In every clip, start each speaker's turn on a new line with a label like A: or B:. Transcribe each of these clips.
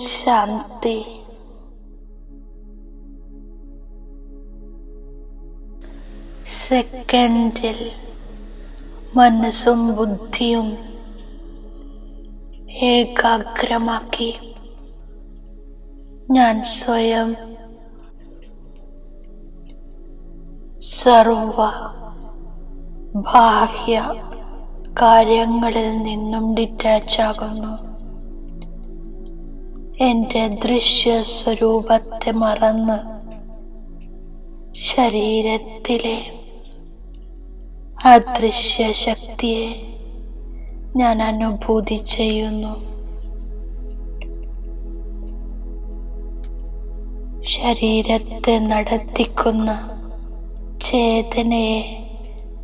A: ശാന്തി. സെക്കൻഡിൽ മനസ്സും ബുദ്ധിയും ഏകാഗ്രമാക്കി ഞാൻ സ്വയം സർവ ബാഹ്യ കാര്യങ്ങളിൽ നിന്നും ഡിറ്റാച്ച് ആകുന്നു. എൻ്റെ ദൃശ്യ സ്വരൂപത്തെ മറന്ന് ശരീരത്തിലെ അദൃശ്യ ശക്തിയെ ഞാൻ അനുഭൂതി ചെയ്യുന്നു. ശരീരത്തെ നടത്തിക്കുന്ന ചേതനയെ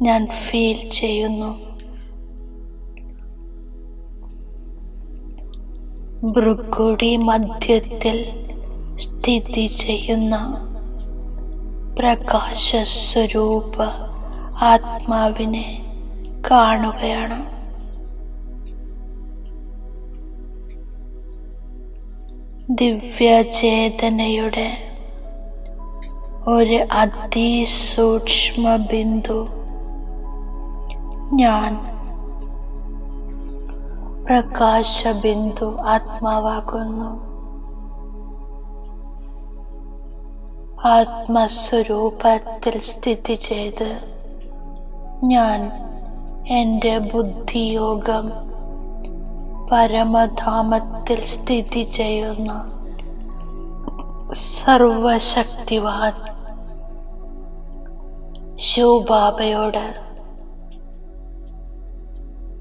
A: ഞാൻ ഫീൽ ചെയ്യുന്നു. ഭ്രുകുടി മധ്യത്തിൽ സ്ഥിതി ചെയ്യുന്ന പ്രകാശസ്വരൂപ ആത്മാവിനെ കാണുകയാണ്. ദിവ്യചേതനയുടെ ഒരു അതിസൂക്ഷ്മ ബിന്ദു ഞാൻ പ്രകാശബിന്ദു ആത്മാവാകുന്നു. ആത്മസ്വരൂപത്തിൽ സ്ഥിതി ചെയ്ത് ഞാൻ എൻ്റെ ബുദ്ധിയോഗം പരമധാമത്തിൽ സ്ഥിതി ചെയ്യുന്ന സർവശക്തിവാൻ ശിവബാബയോട്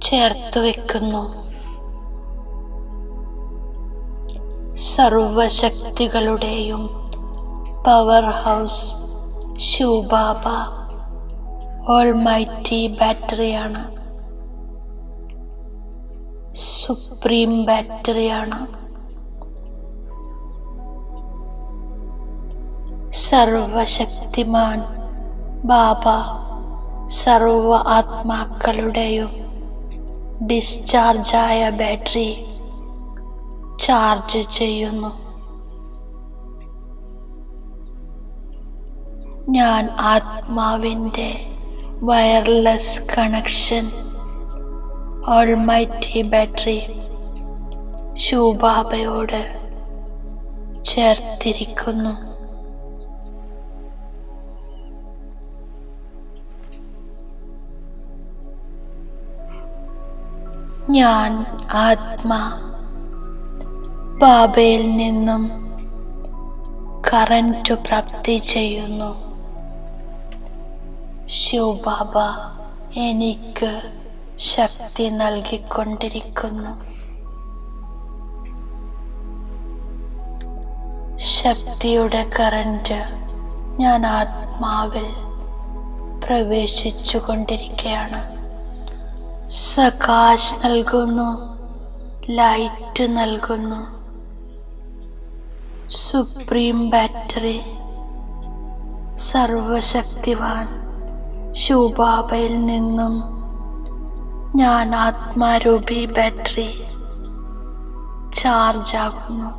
A: ചേർത്ത് വെക്കുന്നു. സർവശക്തികളുടെയും പവർ ഹൗസ് ശിവബാബ ഓൾമൈറ്റി ബാറ്ററിയാണ്, സുപ്രീം ബാറ്ററിയാണ്. സർവശക്തിമാൻ ബാബ സർവ ആത്മാക്കളുടെയും ഡിസ്ചാർജായ ബാറ്ററി ചാർജ് ചെയ്യുന്നു. ഞാൻ ആത്മാവിൻ്റെ വയർലെസ് കണക്ഷൻ ഓൾമൈറ്റി ബാറ്ററി ശിവബാബയോട് ചേർത്തിരിക്കുന്നു. ഞാൻ ആത്മാ ബാബയിൽ നിന്നും കറന്റ് പ്രാപ്തി ചെയ്യുന്നു. ശിവബാബ എനിക്ക് ശക്തി നൽകിക്കൊണ്ടിരിക്കുന്നു. ശക്തിയുടെ കറന്റ് ഞാൻ ആത്മാവിൽ പ്രവേശിച്ചു കൊണ്ടിരിക്കുകയാണ്. സകാശ് നൽകുന്നു, ലൈറ്റ് നൽകുന്നു. സുപ്രീം ബാറ്ററി സർവശക്തിവാൻ ശിവബാബയിൽ നിന്നും ഞാൻ ആത്മാരൂപി ബാറ്ററി ചാർജ് ആകുന്നു.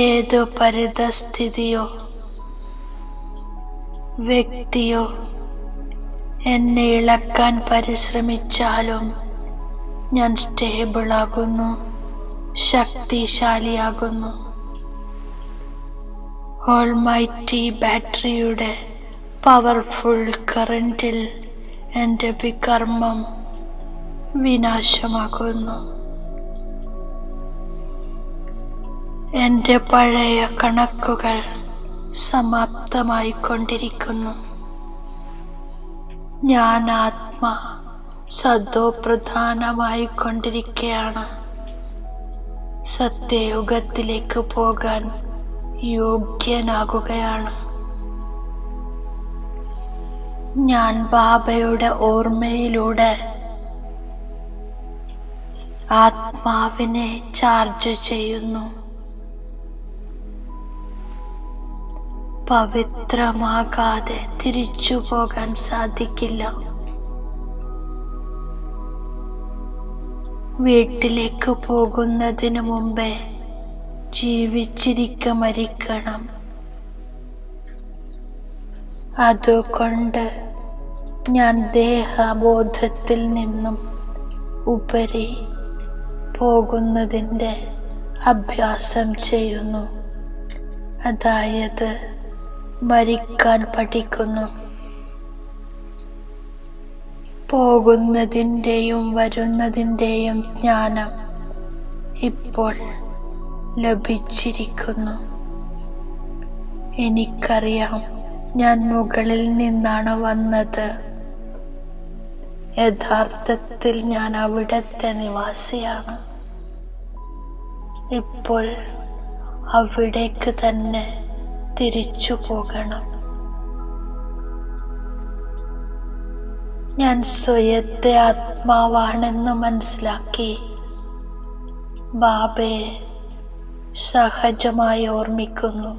A: ഏതു പരിതസ്ഥിതിയോ വ്യക്തിയോ എന്നെ ഇളക്കാൻ പരിശ്രമിച്ചാലും ഞാൻ സ്റ്റേബിൾ ആകുന്നു, ശക്തിശാലിയാകുന്നു. ഓൾമൈറ്റി ബാറ്ററിയുടെ പവർഫുൾ കറന്റിൽ എൻ്റെ വികർമ്മം വിനാശമാകുന്നു. എൻ്റെ പഴയ കണക്കുകൾ സമാപ്തമായിക്കൊണ്ടിരിക്കുന്നു. ഞാൻ ആത്മാ സദോപ്രധാനമായിക്കൊണ്ടിരിക്കുകയാണ്. സത്യയുഗത്തിലേക്ക് പോകാൻ യോഗ്യനാകുകയാണ്. ഞാൻ ബാബയുടെ ഓർമ്മയിലൂടെ ആത്മാവിനെ ചാർജ് ചെയ്യുന്നു. പവിത്രമാകാതെ തിരിച്ചു പോകാൻ സാധിക്കില്ല. വീട്ടിലേക്ക് പോകുന്നതിന് മുമ്പേ ജീവിച്ചിരിക്കെ മരിക്കണം. അതുകൊണ്ട് ഞാൻ ദേഹബോധത്തിൽ നിന്നും ഉപരി പോകുന്നതിൻ്റെ അഭ്യാസം ചെയ്യുന്നു. അതായത് മരിക്കാൻ പഠിക്കുന്നു. പോകുന്നതിൻ്റെയും വരുന്നതിൻ്റെയും ജ്ഞാനം ഇപ്പോൾ ലഭിച്ചിരിക്കുന്നു. എനിക്കറിയാം ഞാൻ മുകളിൽ നിന്നാണ് വന്നത്. യഥാർത്ഥത്തിൽ ഞാൻ അവിടത്തെ നിവാസിയാണ്. ഇപ്പോൾ അവിടേക്ക് തന്നെ തിരിച്ചു പോകണം. ഞാൻ സ്വയത്തെ ആത്മാവാണെന്ന് മനസ്സിലാക്കി ബാബയെ സഹജമായി ഓർമ്മിക്കുന്നു.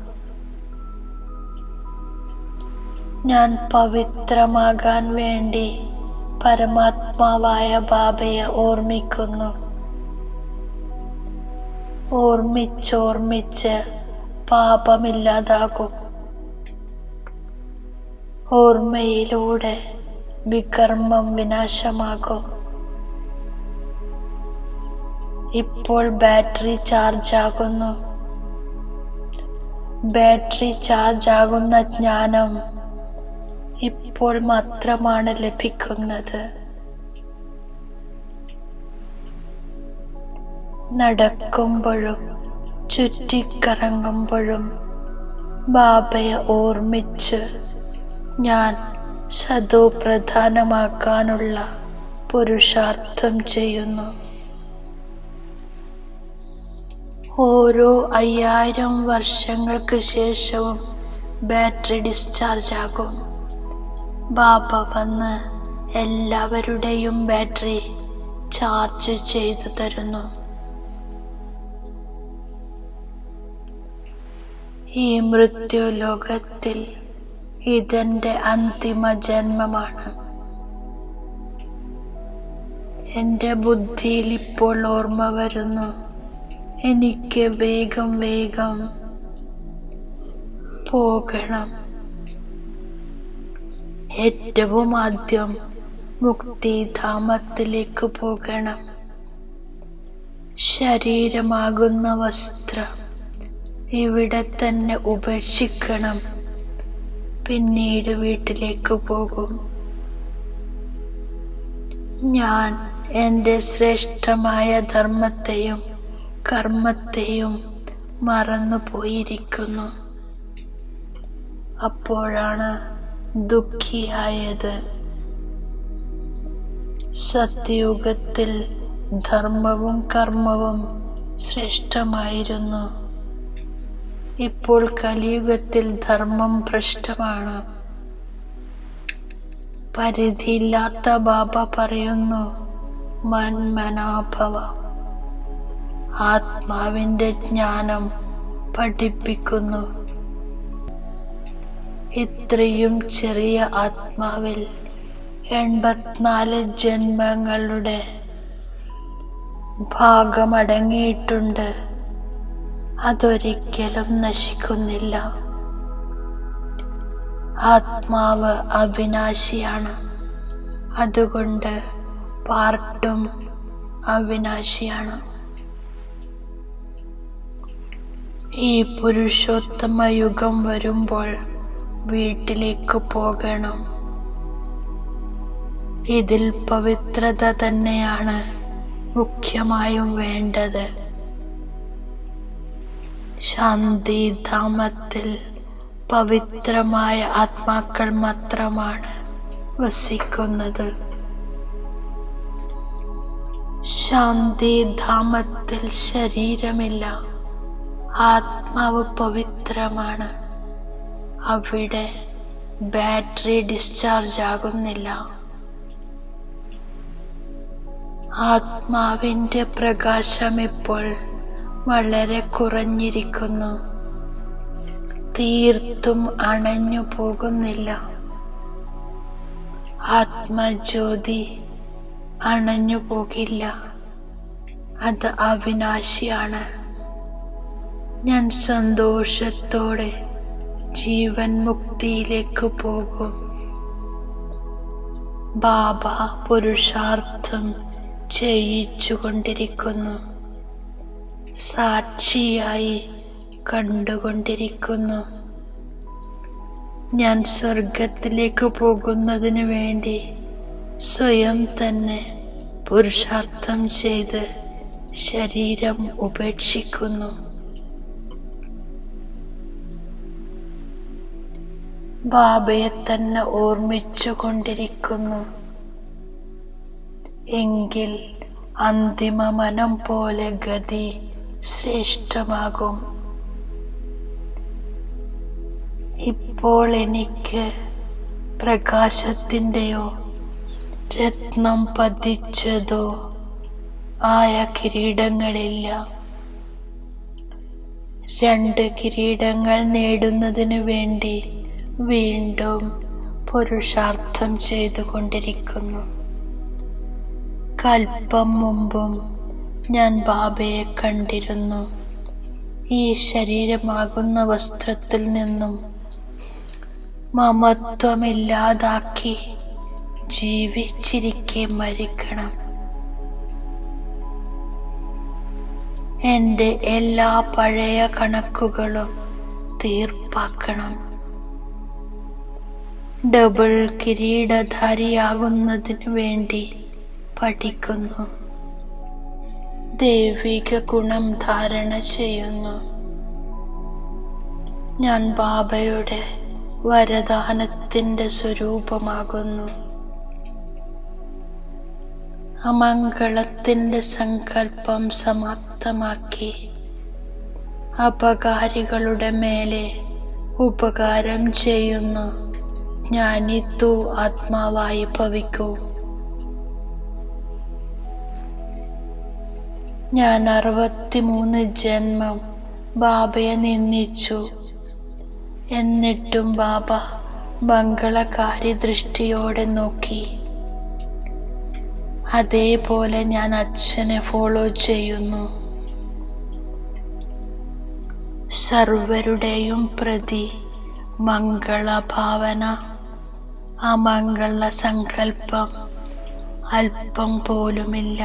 A: ഞാൻ പവിത്രമാകാൻ വേണ്ടി പരമാത്മാവായ ബാബയെ ഓർമ്മിക്കുന്നു. ഓർമ്മിച്ചോർമ്മിച്ച് പാപമില്ലാതാകും. ഓർമ്മയിലൂടെ വികർമ്മം വിനാശമാകും. ഇപ്പോൾ ബാറ്ററി ചാർജ് ആകുന്നു. ബാറ്ററി ചാർജ് ആകുന്ന ജ്ഞാനം ഇപ്പോൾ മാത്രമാണ് ലഭിക്കുന്നത്. നടക്കുമ്പോഴും ചുറ്റിക്കറങ്ങുമ്പോഴും ബാബയെ ഓർമ്മിച്ച് ഞാൻ സദോ പ്രധാനമാക്കാനുള്ള പുരുഷാർത്ഥം ചെയ്യുന്നു. ഓരോ 5000 വർഷങ്ങൾക്ക് ശേഷവും ബാറ്ററി ഡിസ്ചാർജ് ആകും. ബാബ വന്ന് എല്ലാവരുടെയും ബാറ്ററി ചാർജ് ചെയ്തു തരുന്നു. ഈ മൃത്യുലോകത്തിൽ ഇതെന്റെ അന്തിമ ജന്മമാണ്. എൻ്റെ ബുദ്ധിയിൽ ഇപ്പോൾ ഓർമ്മ വരുന്നു, എനിക്ക് വേഗം വേഗം പോകണം. ഏറ്റവും ആദ്യം മുക്തിധാമത്തിലേക്ക് പോകണം. ശരീരമാകുന്ന വസ്ത്രം ഇവിടെ തന്നെ ഉപേക്ഷിക്കണം. പിന്നീട് വീട്ടിലേക്ക് പോകും. ഞാൻ എൻ്റെ ശ്രേഷ്ഠമായ ധർമ്മത്തെയും കർമ്മത്തെയും മറന്നുപോയിരിക്കുന്നു. അപ്പോഴാണ് ദുഃഖിയായത്. സത്യയുഗത്തിൽ ധർമ്മവും കർമ്മവും ശ്രേഷ്ഠമായിരുന്നു. ഇപ്പോൾ കലിയുഗത്തിൽ ധർമ്മം ഭ്രഷ്ടമാണ്. പരിധിയില്ലാത്ത ബാബ പറയുന്നു, മന്മനാഭവ. ആത്മാവിൻ്റെ ജ്ഞാനം പഠിപ്പിക്കുന്നു. ഇത്രയും ചെറിയ ആത്മാവിൽ 84 ജന്മങ്ങളുടെ ഭാഗമടങ്ങിയിട്ടുണ്ട്. അതൊരിക്കലും നശിക്കുന്നില്ല. ആത്മാവ് അവിനാശിയാണ്. അതുകൊണ്ട് പാർട്ടും അവിനാശിയാണ്. ഈ പുരുഷോത്തമ യുഗം വരുമ്പോൾ വീട്ടിലേക്ക് പോകണം. ഇതിൽ പവിത്രത തന്നെയാണ് മുഖ്യമായും വേണ്ടത്. ശാന്തിധാമത്തിൽ പവിത്രമായ ആത്മാക്കൾ മാത്രമാണ് വസിക്കുന്നത്. ശാന്തിധാമത്തിൽ ശരീരമില്ല. ആത്മാവ് പവിത്രമാണ്. അവിടെ ബാറ്ററി ഡിസ്ചാർജ് ആകുന്നില്ല. ആത്മാവിൻ്റെ പ്രകാശം ഇപ്പോൾ വളരെ കുറഞ്ഞിരിക്കുന്നു. തീർത്തും അണഞ്ഞു പോകുന്നില്ല. ആത്മജ്യോതി അണഞ്ഞു പോകില്ല. അത് അവിനാശിയാണ്. ഞാൻ സന്തോഷത്തോടെ ജീവൻ മുക്തിയിലേക്ക് പോകും. ബാബ പുരുഷാർത്ഥം ചെയ്യിച്ചുകൊണ്ടിരിക്കുന്നു, സാക്ഷിയായി കണ്ടുകൊണ്ടിരിക്കുന്നു. ഞാൻ സ്വർഗത്തിലേക്ക് പോകുന്നതിന് വേണ്ടി സ്വയം തന്നെ പുരുഷാർത്ഥം ചെയ്ത് ശരീരം ഉപേക്ഷിക്കുന്നു. ബാബയെ തന്നെ ഓർമ്മിച്ചു കൊണ്ടിരിക്കുന്നു. എങ്കിൽ അന്തിമ മനം പോലെ ഗതി ശ്രേഷ്ഠമാകും. ഇപ്പോൾ എനിക്ക് പ്രകാശത്തിൻ്റെയോ രത്നം പതിച്ചതോ ആയ കിരീടങ്ങളില്ല. 2 കിരീടങ്ങൾ നേടുന്നതിനു വേണ്ടി വീണ്ടും പുരുഷാർത്ഥം ചെയ്തുകൊണ്ടിരിക്കുന്നു. കൽപ്പം മുമ്പും ഞാൻ ബാബയെ കണ്ടിരുന്നു. ഈ ശരീരമാകുന്ന വസ്ത്രത്തിൽ നിന്നും മമത്വമില്ലാതാക്കി ജീവിച്ചിരിക്കെ മരിക്കണം. എൻ്റെ എല്ലാ പഴയ കണക്കുകളും തീർപ്പാക്കണം. ഡബിൾ കിരീടധാരിയാകുന്നതിനു വേണ്ടി പഠിക്കുന്നു. ദൈവിക ഗുണം ധാരണ ചെയ്യുന്നു. ഞാൻ ബാബയുടെ വരദാനത്തിൻ്റെ സ്വരൂപമാകുന്നു. അമംഗളത്തിൻ്റെ സങ്കല്പം സമാപ്തമാക്കി അപകാരികളുടെ മേലെ ഉപകാരം ചെയ്യുന്നു. ജ്ഞാനിത്തു ആത്മാവായി ഭവിക്കൂ. ഞാൻ 63 ജന്മം ബാബയെ നിന്ദിച്ചു. എന്നിട്ടും ബാബ മംഗളകാരി ദൃഷ്ടിയോടെ നോക്കി. അതേപോലെ ഞാൻ അച്ഛനെ ഫോളോ ചെയ്യുന്നു. സർവരുടെയും പ്രതി മംഗളഭാവന, അമംഗള സങ്കല്പം അല്പം പോലുമില്ല.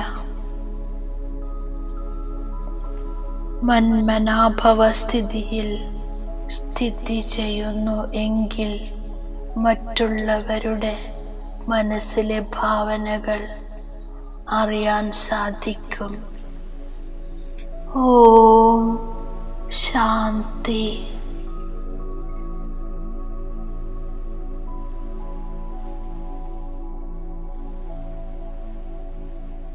A: മന്മനാഭവസ്ഥിതിയിൽ സ്ഥിതി ചെയ്യുന്നു എങ്കിൽ മറ്റുള്ളവരുടെ മനസ്സിലെ ഭാവനകൾ അറിയാൻ സാധിക്കും. ഓം ശാന്തി.